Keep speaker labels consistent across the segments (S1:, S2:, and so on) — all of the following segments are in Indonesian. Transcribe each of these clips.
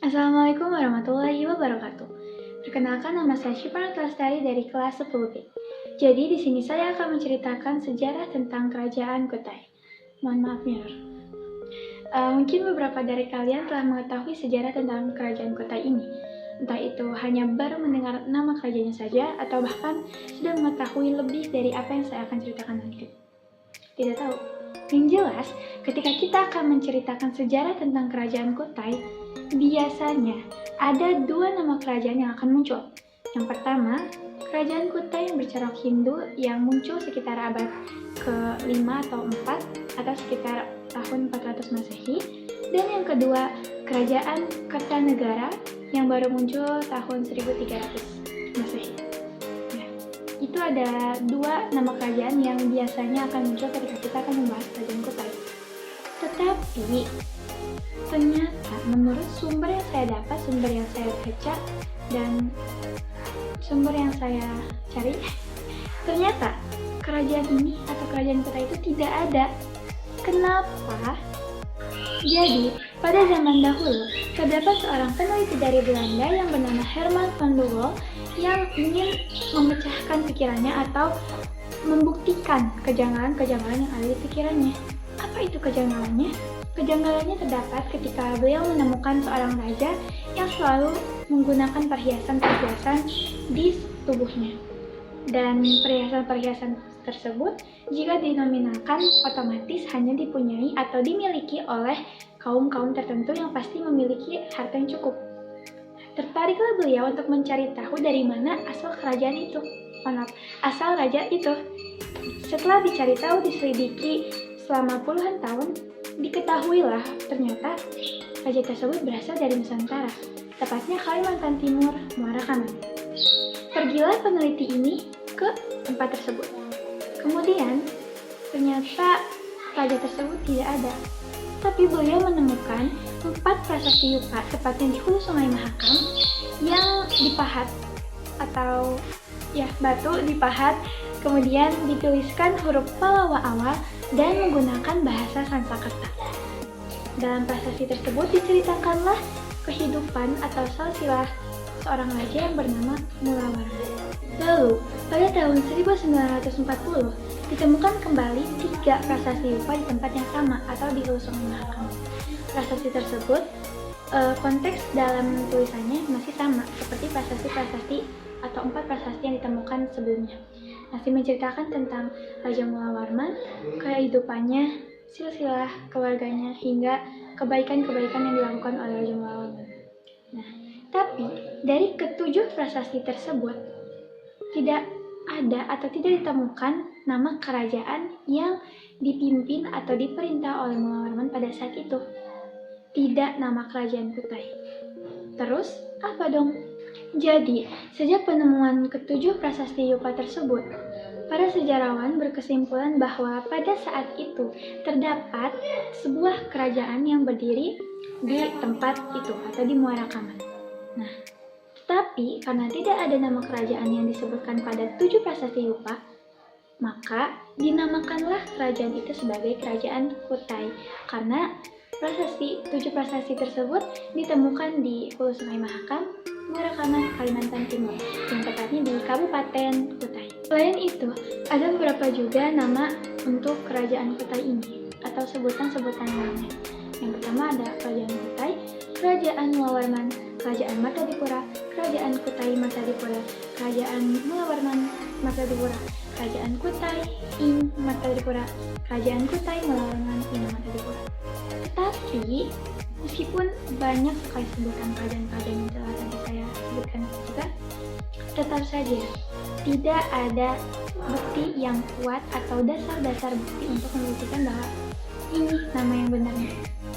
S1: Assalamualaikum warahmatullahi wabarakatuh. Perkenalkan, nama saya Syifa Lestari dari kelas 10B. Jadi di sini saya akan menceritakan sejarah tentang Kerajaan Kutai. Mohon maaf mirror. Mungkin beberapa dari kalian telah mengetahui sejarah tentang Kerajaan Kutai ini. Entah itu hanya baru mendengar nama kerajaannya saja atau bahkan sudah mengetahui lebih dari apa yang saya akan ceritakan nanti. Tidak tahu. Yang jelas, ketika kita akan menceritakan sejarah tentang Kerajaan Kutai, biasanya ada dua nama kerajaan yang akan muncul. Yang pertama, Kerajaan Kutai yang bercorak Hindu yang muncul sekitar abad ke-5 atau 4 atau sekitar tahun 400 Masehi. Dan yang kedua, Kerajaan Kertanegara yang baru muncul tahun 1300 Masehi. Itu ada dua nama kerajaan yang biasanya akan muncul ketika kita akan membahas Kerajaan Kutai. Tetapi ternyata menurut sumber yang saya dapat, sumber yang saya baca, dan sumber yang saya cari, ternyata kerajaan ini atau Kerajaan Kutai itu tidak ada. Kenapa? Jadi, pada zaman dahulu, terdapat seorang peneliti dari Belanda yang bernama Herman van de Wall yang ingin memecahkan pikirannya atau membuktikan kejanggalan-kejanggalan yang ada di pikirannya. Apa itu kejanggalannya? Kejanggalannya terdapat ketika beliau menemukan seorang raja yang selalu menggunakan perhiasan-perhiasan di tubuhnya. Dan perhiasan-perhiasan tersebut jika dinominalkan otomatis hanya dipunyai atau dimiliki oleh kaum-kaum tertentu yang pasti memiliki harta yang cukup. Tertariklah beliau untuk mencari tahu dari mana asal kerajaan itu, asal raja itu. Setelah dicari tahu, diselidiki selama puluhan tahun, diketahuilah ternyata raja tersebut berasal dari Nusantara, tepatnya Kalimantan Timur, Muara Kanan. Pergilah peneliti ini ke tempat tersebut. Kemudian, ternyata raja tersebut tidak ada. Tapi beliau menemukan 4 prasasti Yupa, tepatnya di hulu Sungai Mahakam, yang dipahat atau batu dipahat, kemudian dituliskan huruf Palawa awal dan menggunakan bahasa Sanskerta. Dalam prasasti tersebut diceritakanlah kehidupan atau silsilah seorang raja yang bernama Mulawarman. Lalu, pada tahun 1940, ditemukan kembali 3 prasasti Yupa di tempat yang sama atau di hulu Sungai Mahakam. Prasasti tersebut, konteks dalam tulisannya masih sama seperti prasasti-prasasti atau 4 prasasti yang ditemukan sebelumnya. Masih menceritakan tentang Raja Mulawarman, kehidupannya, silsilah keluarganya, hingga kebaikan-kebaikan yang dilakukan oleh Raja Mulawarman. Nah, tapi dari ke-7 prasasti tersebut tidak ada atau tidak ditemukan nama kerajaan yang dipimpin atau diperintah oleh Mulawarman pada saat itu. Tidak nama Kerajaan Kutai. Terus, apa dong? Jadi, sejak penemuan ke-7 prasasti Yupa tersebut, para sejarawan berkesimpulan bahwa pada saat itu terdapat sebuah kerajaan yang berdiri di tempat itu atau di Muara Kanan. Nah, tapi karena tidak ada nama kerajaan yang disebutkan pada 7 prasasti Yupa, maka dinamakanlah kerajaan itu sebagai Kerajaan Kutai karena 7 prasasti tersebut ditemukan di hulu Sungai Mahakam, Muara Kanan, Kalimantan Timur, yang tepatnya di Kabupaten Kutai. Selain itu, ada beberapa juga nama untuk Kerajaan Kutai ini atau sebutan-sebutan lainnya. Yang pertama ada Kerajaan Kutai, Kerajaan Mulawarman, Kerajaan Martadipura, Kerajaan Kutai Martadipura, Kerajaan Mulawarman Martadipura, Kerajaan Kutai Ing Martadipura, Kerajaan Kutai Mulawarman Ing Martadipura. Tetapi meskipun banyak sekali sebutan kerajaan-kerajaan yang telah tadi saya sebutkan juga, tetap saja tidak ada bukti yang kuat atau dasar-dasar bukti untuk membuktikan bahwa ini nama yang benarnya.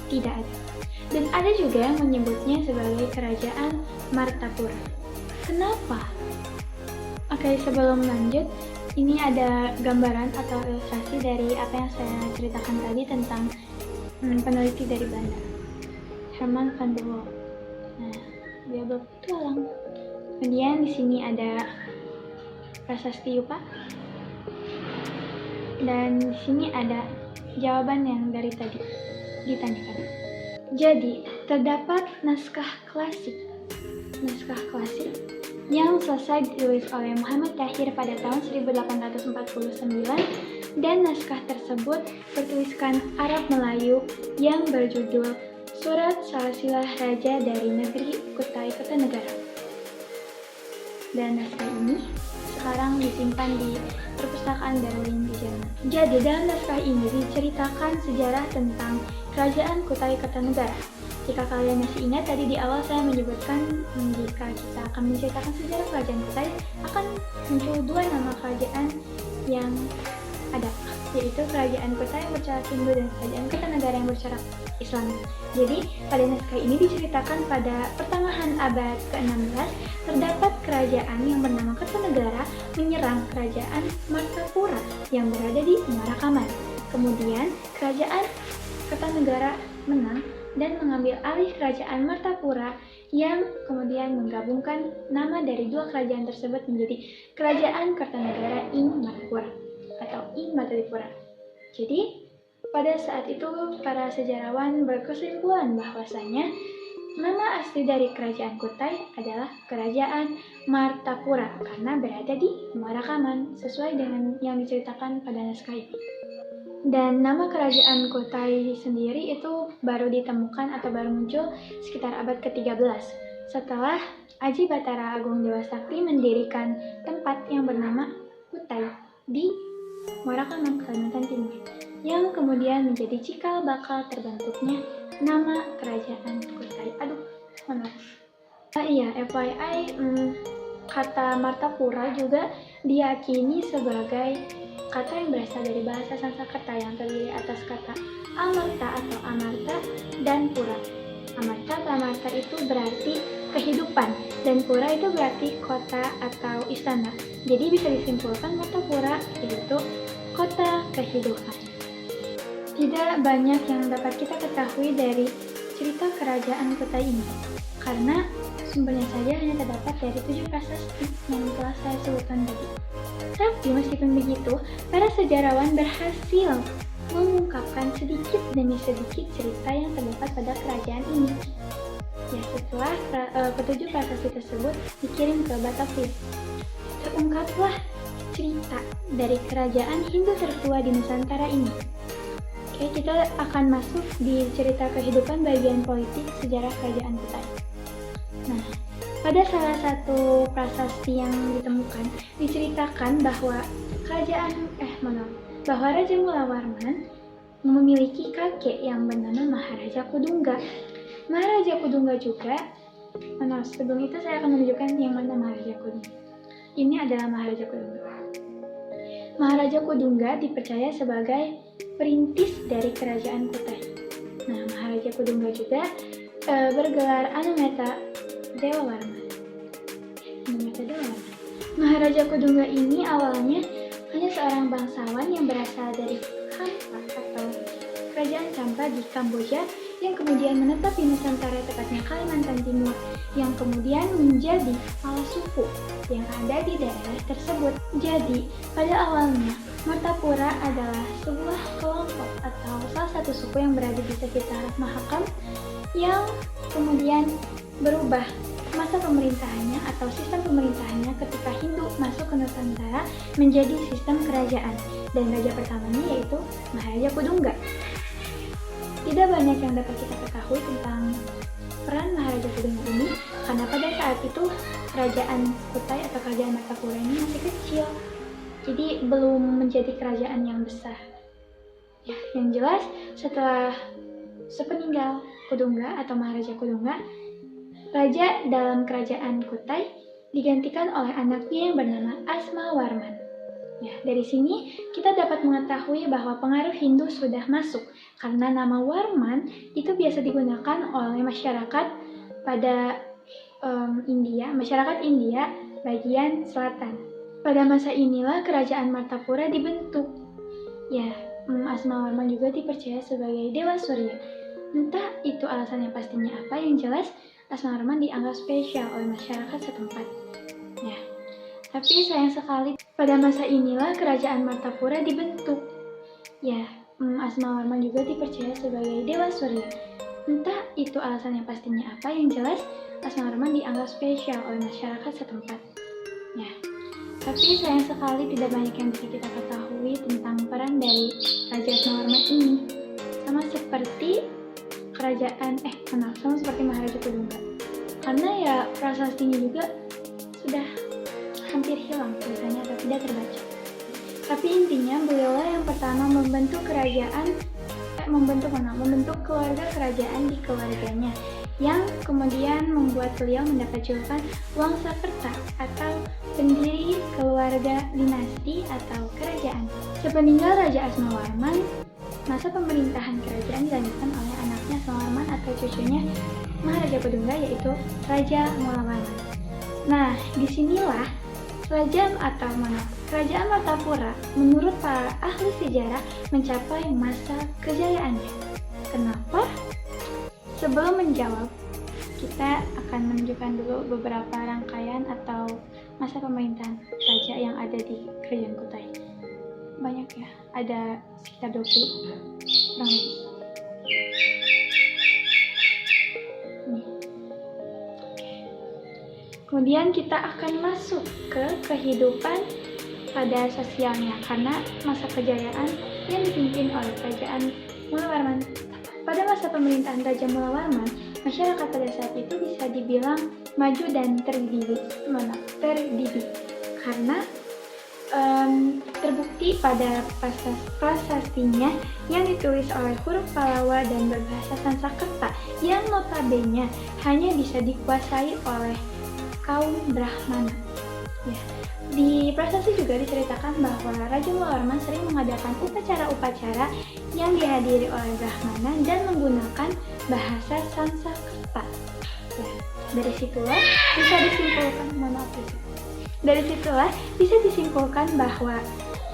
S1: Tidak ada. Dan ada juga yang menyebutnya sebagai Kerajaan Martapura. Kenapa? Oke, sebelum lanjut, ini ada gambaran atau ilustrasi dari apa yang saya ceritakan tadi tentang peneliti dari Belanda, Herman van de Wall. Nah, dia berpetualang. Kemudian di sini ada prasasti Yupa, dan di sini ada jawaban yang dari tadi ditanyakan. Jadi, terdapat naskah klasik yang selesai ditulis oleh Muhammad Tahir pada tahun 1849, dan naskah tersebut bertuliskan Arab Melayu yang berjudul Surat Salsilah Raja dari Negeri Kutai Kertanegara. Dan naskah ini sekarang disimpan di Perpustakaan Berlin di Jerman. Jadi dalam naskah ini diceritakan sejarah tentang Kerajaan Kutai Kertanegara. Jika kalian masih ingat, tadi di awal saya menyebutkan jika kita akan menceritakan sejarah Kerajaan Kutai, akan muncul dua nama kerajaan yang ada, yaitu Kerajaan Kutai yang bercorak Hindu dan Kerajaan Kertanegara yang bercorak Islam. Jadi pada naskah ini diceritakan pada pertengahan abad ke-16 terdapat kerajaan yang bernama Kertanegara menyerang Kerajaan Martapura yang berada di Muara Kaman. Kemudian Kerajaan Kertanegara menang dan mengambil alih Kerajaan Martapura yang kemudian menggabungkan nama dari dua kerajaan tersebut menjadi Kerajaan Kertanegara ing Martapura atau ing Martapura. Jadi pada saat itu para sejarawan berkesimpulan bahwasanya nama asli dari Kerajaan Kutai adalah Kerajaan Martapura karena berada di Muara Kaman sesuai dengan yang diceritakan pada naskah ini. Dan nama Kerajaan Kutai sendiri itu baru ditemukan atau baru muncul sekitar abad ke-13 setelah Aji Batara Agung Dewa Sakti mendirikan tempat yang bernama Kutai di Muara Kaman, Kalimantan Timur, yang kemudian menjadi cikal bakal terbentuknya nama Kerajaan Kutai. Maaf. FYI, kata Martapura juga diyakini sebagai kata yang berasal dari bahasa Sanskerta yang terdiri atas kata amarta atau amarta dan pura. Amarta atau amarta itu berarti kehidupan dan pura itu berarti kota atau istana. Jadi bisa disimpulkan Martapura yaitu kota kehidupan. Tidak banyak yang dapat kita ketahui dari cerita Kerajaan Kutai ini karena sumbernya saja hanya terdapat dari 7 prasasti yang telah saya sebutkan tadi. Tapi meskipun begitu, para sejarawan berhasil mengungkapkan sedikit demi sedikit cerita yang terdapat pada kerajaan ini. Ya, setelah ketujuh prasasti tersebut dikirim ke Batavia, terungkaplah cerita dari kerajaan Hindu tertua di Nusantara ini. Oke, kita akan masuk di cerita kehidupan bagian politik sejarah Kerajaan Kutai. Nah, pada salah satu prasasti yang ditemukan diceritakan bahwa Raja Mulawarman memiliki kakek yang bernama Maharaja Kudungga. Maharaja Kudungga juga, sebelum itu saya akan menunjukkan yang mana Maharaja Kudungga. Ini adalah Maharaja Kudungga. Maharaja Kudungga dipercaya sebagai perintis dari Kerajaan Kutai. Nah, Maharaja Kudungga juga bergelar Anumeta Dewa Warman. Maharaja Kudungga ini awalnya hanya seorang bangsawan yang berasal dari Champa atau Kerajaan Champa di Kamboja yang kemudian menetap di Nusantara, tepatnya Kalimantan Timur, yang kemudian menjadi kepala suku yang ada di daerah tersebut. Jadi, pada awalnya Martapura adalah sebuah kelompok atau salah satu suku yang berada di sekitar Mahakam yang kemudian berubah masa pemerintahannya atau sistem pemerintahannya ketika Hindu masuk ke Nusantara menjadi sistem kerajaan, dan raja pertamanya yaitu Maharaja Kudungga. Tidak banyak yang dapat kita ketahui tentang peran Maharaja Kudungga ini karena pada saat itu Kerajaan Kutai atau Kerajaan Martapura ini masih kecil, jadi belum menjadi kerajaan yang besar. Ya, yang jelas setelah sepeninggal Kudungga atau Maharaja Kudungga, raja dalam Kerajaan Kutai digantikan oleh anaknya yang bernama Asmawarman. Ya, dari sini kita dapat mengetahui bahwa pengaruh Hindu sudah masuk karena nama Warman itu biasa digunakan oleh masyarakat pada masyarakat India bagian selatan. Pada masa inilah Kerajaan Martapura dibentuk. Ya, Asmawarman juga dipercaya sebagai Dewa Surya. Entah itu alasannya pastinya apa, yang jelas Asmawarman dianggap spesial oleh masyarakat setempat. Ya, tapi sayang sekali pada masa inilah Kerajaan Martapura dibentuk. Ya, Asmawarman juga dipercaya sebagai Dewa Surya. Entah itu alasannya pastinya apa, yang jelas Asmawarman dianggap spesial oleh masyarakat setempat. Ya, tapi sayang sekali tidak banyak yang bisa kita ketahui tentang peran dari Raja Asmawarman ini. Sama seperti sama seperti Maharaja Kudungga. Karena ya prasastinya juga sudah hampir hilang tulisannya atau tidak terbaca. Tapi intinya beliaulah yang pertama membentuk keluarga kerajaan di keluarganya, yang kemudian membuat beliau mendapat julukan Wangsakerta atau pendiri keluarga dinasti atau kerajaan. Sepeninggal Raja Asmawarman, masa pemerintahan kerajaan dilanjutkan oleh anaknya Asmawarman atau cucunya Maharaja Kudungga, yaitu Raja Mulawarman. Nah, disinilah Kerajaan Martapura menurut para ahli sejarah mencapai masa kejayaannya. Kenapa? Sebelum menjawab, kita akan menunjukkan dulu beberapa rangkaian atau masa pemerintahan raja yang ada di Kerajaan Kutai. Banyak ya, ada sekitar 20 kurang lebih. Kemudian kita akan masuk ke kehidupan pada sosialnya, karena masa kejayaan yang dipimpin oleh Kerajaan Mulawarman. Pada masa pemerintahan Raja Mulawarman, masyarakat pada saat itu bisa dibilang maju dan terdidik, karena terbukti pada prasastinya yang ditulis oleh huruf Pallawa dan berbahasa Sanskerta yang notabene hanya bisa dikuasai oleh kaum Brahmana. Ya. Di prasasti juga diceritakan bahwa Raja Mulawarman sering mengadakan upacara-upacara yang dihadiri oleh Brahmana dan menggunakan bahasa Sanskerta. Ya. Dari situlah bisa disimpulkan bahwa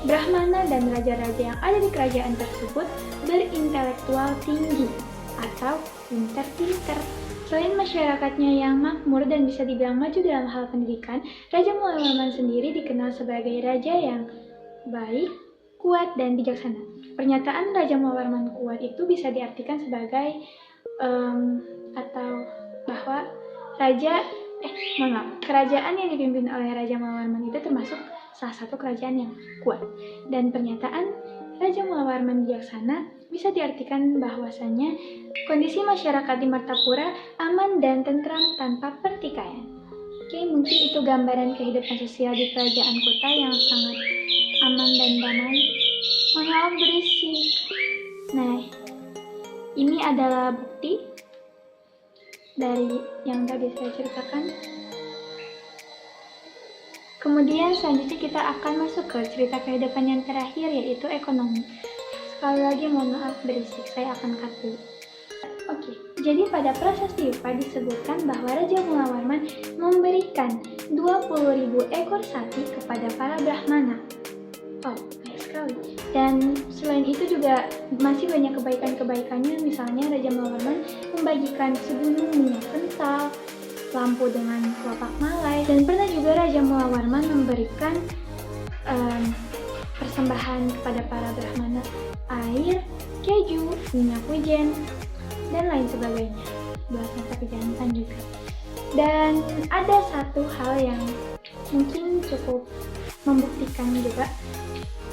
S1: Brahmana dan raja-raja yang ada di kerajaan tersebut berintelektual tinggi atau pintar-pintar. Selain masyarakatnya yang makmur dan bisa dibilang maju dalam hal pendidikan, Raja Mulawarman sendiri dikenal sebagai raja yang baik, kuat, dan bijaksana. Pernyataan Raja Mulawarman kuat itu bisa diartikan sebagai atau bahwa kerajaan yang dipimpin oleh Raja Mulawarman itu termasuk salah satu kerajaan yang kuat. Dan pernyataan Raja Mulawarman bijaksana bisa diartikan bahwasannya kondisi masyarakat di Martapura aman dan tentram tanpa pertikaian. Oke, mungkin itu gambaran kehidupan sosial di Kerajaan Kutai yang sangat aman dan damai. Mohon maaf berisik. Nah, ini adalah bukti dari yang tadi saya ceritakan. Kemudian selanjutnya kita akan masuk ke cerita kehidupan yang terakhir, yaitu ekonomi. Sekali lagi mohon maaf berisik, saya akan cut dulu. Oke, jadi pada prasasti Yupa disebutkan bahwa Raja Mulawarman memberikan 20.000 ekor sapi kepada para Brahmana. Oh, baik sekali. Dan selain itu juga masih banyak kebaikan-kebaikannya, misalnya Raja Mulawarman membagikan segunung minyak kental, lampu dengan kelopak malai, dan pernah juga Raja Mulawarman memberikan persembahan kepada para Brahmana air, keju, minyak wijen, dan lain sebagainya. Buat masa kejantan juga. Dan ada satu hal yang mungkin cukup membuktikan juga.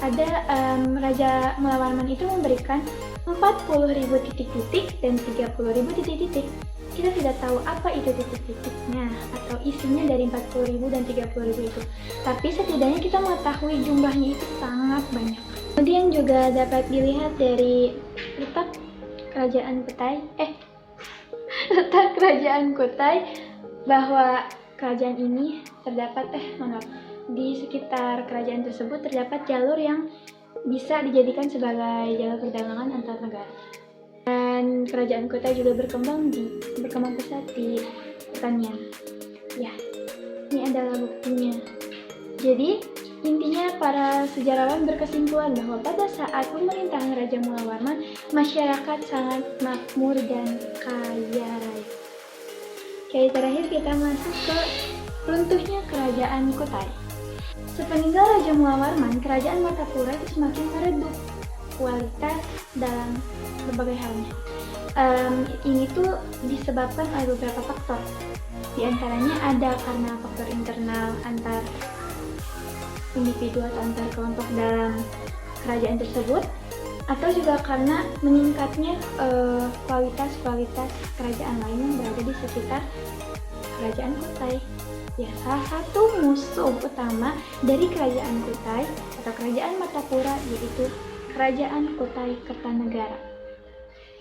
S1: Ada Raja Mulawarman itu memberikan 40.000 titik-titik dan 30.000 titik-titik. Kita tidak tahu apa itu titik-titiknya atau isinya dari 40.000 dan 30.000 itu. Tapi setidaknya kita mengetahui jumlahnya itu sangat banyak. Kemudian juga dapat dilihat dari letak kerajaan Kutai bahwa kerajaan ini terdapat di sekitar kerajaan tersebut terdapat jalur yang bisa dijadikan sebagai jalur perdagangan antar negara. Dan kerajaan Kutai juga berkembang pesat di pertanian. Ya, ini adalah buktinya. Jadi, intinya para sejarawan berkesimpulan bahwa pada saat pemerintahan Raja Mulawarman, masyarakat sangat makmur dan kaya raya. Oke, terakhir kita masuk ke runtuhnya kerajaan Kutai. Sepeninggal Raja Mulawarman, kerajaan Martapura itu semakin meredup kualitas dalam berbagai halnya. Ini tuh disebabkan oleh beberapa faktor. Di antaranya ada karena faktor internal antar individu atau antar kelompok dalam kerajaan tersebut, atau juga karena meningkatnya kualitas-kualitas kerajaan lain yang berada di sekitar kerajaan Kutai. Ya, salah satu musuh utama dari kerajaan Kutai atau kerajaan Martapura yaitu kerajaan Kutai Kertanegara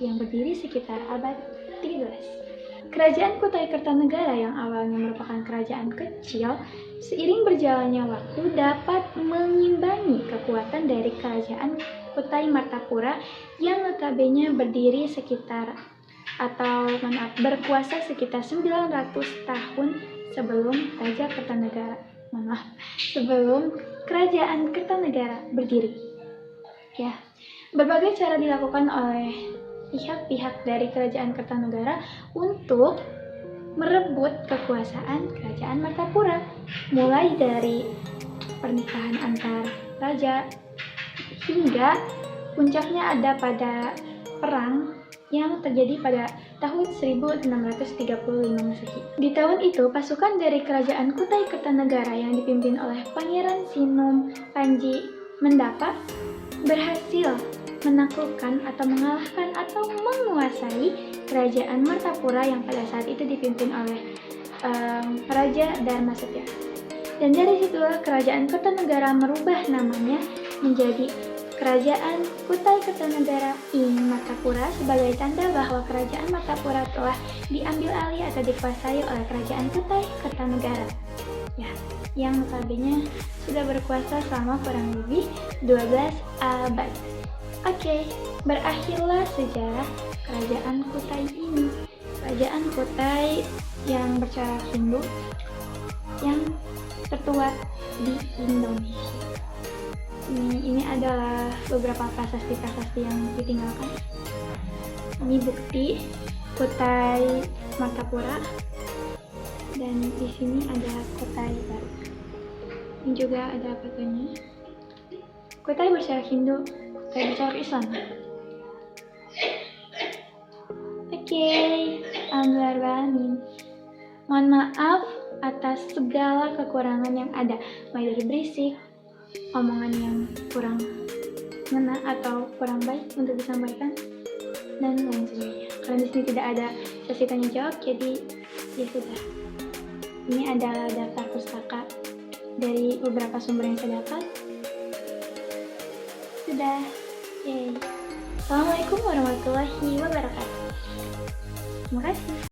S1: yang berdiri sekitar abad 13. Kerajaan Kutai Kertanegara yang awalnya merupakan kerajaan kecil, seiring berjalannya waktu dapat mengimbangi kekuatan dari kerajaan Kutai Martapura yang notabene berdiri sekitar berkuasa sekitar 900 tahun sebelum Raja Kertanegara. Sebelum kerajaan Kertanegara berdiri. Ya, berbagai cara dilakukan oleh pihak-pihak dari kerajaan Kertanegara untuk merebut kekuasaan kerajaan Martapura, mulai dari pernikahan antar raja hingga puncaknya ada pada perang yang terjadi pada tahun 1635 Masehi. Di tahun itu, pasukan dari kerajaan Kutai Kertanegara yang dipimpin oleh Pangeran Sinum Panji Mendapa berhasil menaklukkan atau mengalahkan atau menguasai kerajaan Martapura yang pada saat itu dipimpin oleh Raja Dharma Setia. Dan dari situlah kerajaan Kertanegara merubah namanya menjadi Kerajaan Kutai Kertanegara ing Martapura sebagai tanda bahwa kerajaan Martapura telah diambil alih atau dikuasai oleh kerajaan Kutai Kertanegara. Ya, yang notabene sudah berkuasa selama kurang lebih 12 abad. Oke, berakhirlah sejarah kerajaan Kutai ini. Kerajaan Kutai yang bercorak Hindu yang tertua di Indonesia. Ini adalah beberapa prasasti-prasasti yang ditinggalkan. Ini bukti Kutai Martapura, dan di sini ada Kutai baru. Ini juga ada fotonya. Kutai bercorak Hindu, Kutai bercorak Islam. Oke, Alhamdulillah. Mohon maaf atas segala kekurangan yang ada, mulai dari berisik, omongan yang kurang ngena atau kurang baik untuk disampaikan, dan lain sebagainya. Karena di sini tidak ada sesi tanya jawab, jadi ya sudah. Ini adalah daftar pustaka dari beberapa sumber yang saya dapat. Sudah. Yay. Assalamualaikum warahmatullahi wabarakatuh. Terima kasih.